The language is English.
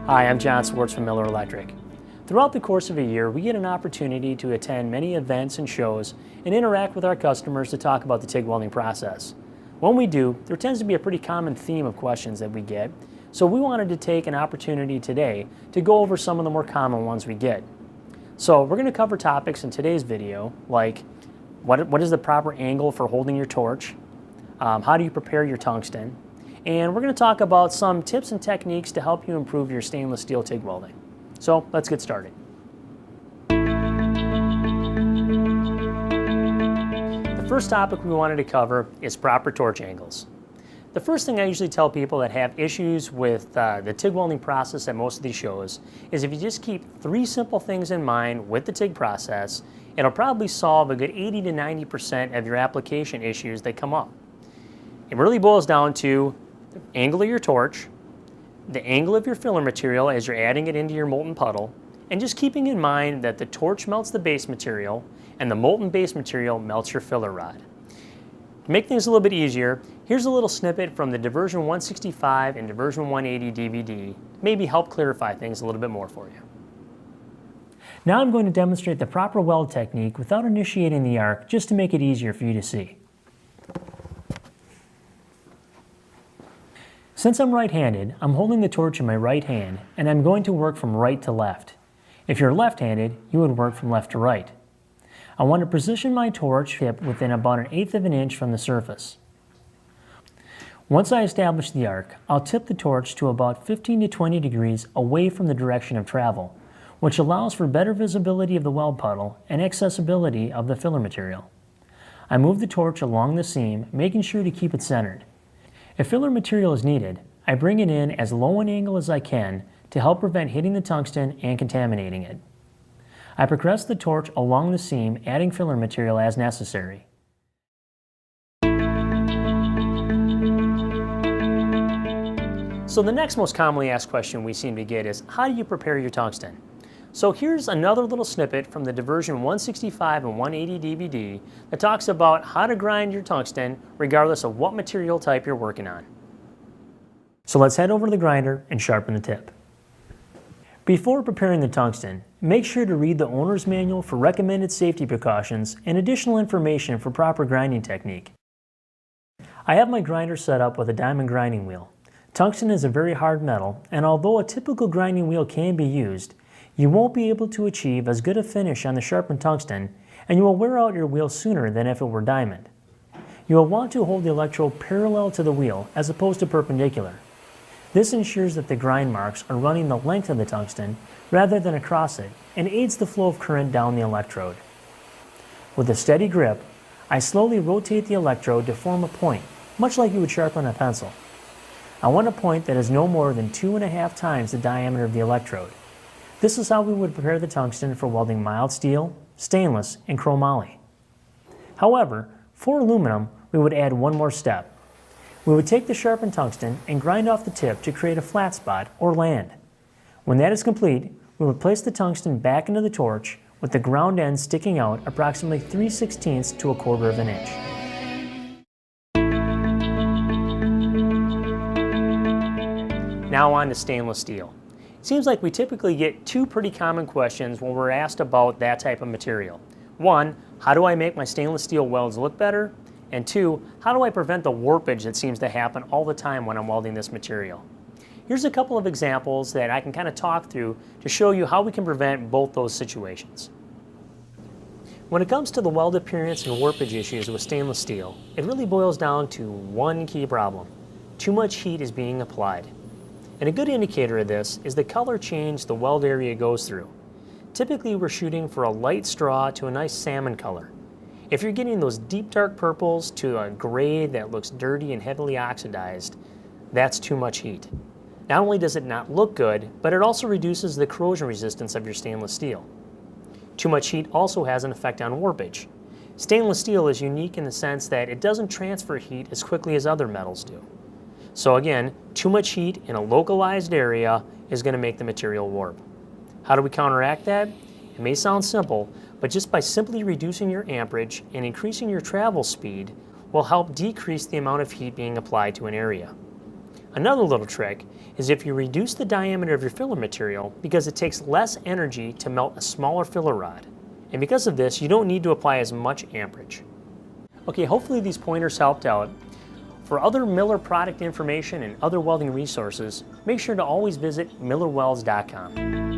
Hi, I'm John Swartz from Miller Electric. Throughout the course of a year, we get an opportunity to attend many events and shows and interact with our customers to talk about the TIG welding process. When we do, there tends to be a pretty common theme of questions that we get, so we wanted to take an opportunity today to go over some of the more common ones we get. So we're going to cover topics in today's video like what is the proper angle for holding your torch, how do you prepare your tungsten, and we're going to talk about some tips and techniques to help you improve your stainless steel TIG welding. So let's get started. The first topic we wanted to cover is proper torch angles. The first thing I usually tell people that have issues with the TIG welding process at most of these shows is if you just keep 3 simple things in mind with the TIG process, it'll probably solve a good 80 to 90% of your application issues that come up. It really boils down to the angle of your torch, the angle of your filler material as you're adding it into your molten puddle, and just keeping in mind that the torch melts the base material and the molten base material melts your filler rod. To make things a little bit easier, here's a little snippet from the Diversion 165 and Diversion 180 DVD, maybe help clarify things a little bit more for you. Now I'm going to demonstrate the proper weld technique without initiating the arc, just to make it easier for you to see. Since I'm right-handed, I'm holding the torch in my right hand, and I'm going to work from right to left. If you're left-handed, you would work from left to right. I want to position my torch tip within about 1/8 of an inch from the surface. Once I establish the arc, I'll tip the torch to about 15 to 20 degrees away from the direction of travel, which allows for better visibility of the weld puddle and accessibility of the filler material. I move the torch along the seam, making sure to keep it centered. If filler material is needed, I bring it in as low an angle as I can to help prevent hitting the tungsten and contaminating it. I progress the torch along the seam, adding filler material as necessary. So the next most commonly asked question we seem to get is, how do you prepare your tungsten? So here's another little snippet from the Diversion 165 and 180 DVD that talks about how to grind your tungsten regardless of what material type you're working on. So let's head over to the grinder and sharpen the tip. Before preparing the tungsten, make sure to read the owner's manual for recommended safety precautions and additional information for proper grinding technique. I have my grinder set up with a diamond grinding wheel. Tungsten is a very hard metal, and although a typical grinding wheel can be used, you won't be able to achieve as good a finish on the sharpened tungsten, and you will wear out your wheel sooner than if it were diamond. You will want to hold the electrode parallel to the wheel as opposed to perpendicular. This ensures that the grind marks are running the length of the tungsten rather than across it, and aids the flow of current down the electrode. With a steady grip, I slowly rotate the electrode to form a point, much like you would sharpen a pencil. I want a point that is no more than 2.5 times the diameter of the electrode. This is how we would prepare the tungsten for welding mild steel, stainless, and chromoly. However, for aluminum, we would add one more step. We would take the sharpened tungsten and grind off the tip to create a flat spot or land. When that is complete, we would place the tungsten back into the torch with the ground end sticking out approximately 3/16 to 1/4 of an inch. Now on to stainless steel. It seems like we typically get 2 pretty common questions when we're asked about that type of material. 1, how do I make my stainless steel welds look better? And 2, how do I prevent the warpage that seems to happen all the time when I'm welding this material? Here's a couple of examples that I can kind of talk through to show you how we can prevent both those situations. When it comes to the weld appearance and warpage issues with stainless steel, it really boils down to one key problem. Too much heat is being applied. And a good indicator of this is the color change the weld area goes through. Typically we're shooting for a light straw to a nice salmon color. If you're getting those deep dark purples to a gray that looks dirty and heavily oxidized, that's too much heat. Not only does it not look good, but it also reduces the corrosion resistance of your stainless steel. Too much heat also has an effect on warpage. Stainless steel is unique in the sense that it doesn't transfer heat as quickly as other metals do. So again, too much heat in a localized area is going to make the material warp. How do we counteract that? It may sound simple, but just by simply reducing your amperage and increasing your travel speed will help decrease the amount of heat being applied to an area. Another little trick is if you reduce the diameter of your filler material because it takes less energy to melt a smaller filler rod. And because of this, you don't need to apply as much amperage. Okay, hopefully these pointers helped out. For other Miller product information and other welding resources, make sure to always visit millerwelds.com.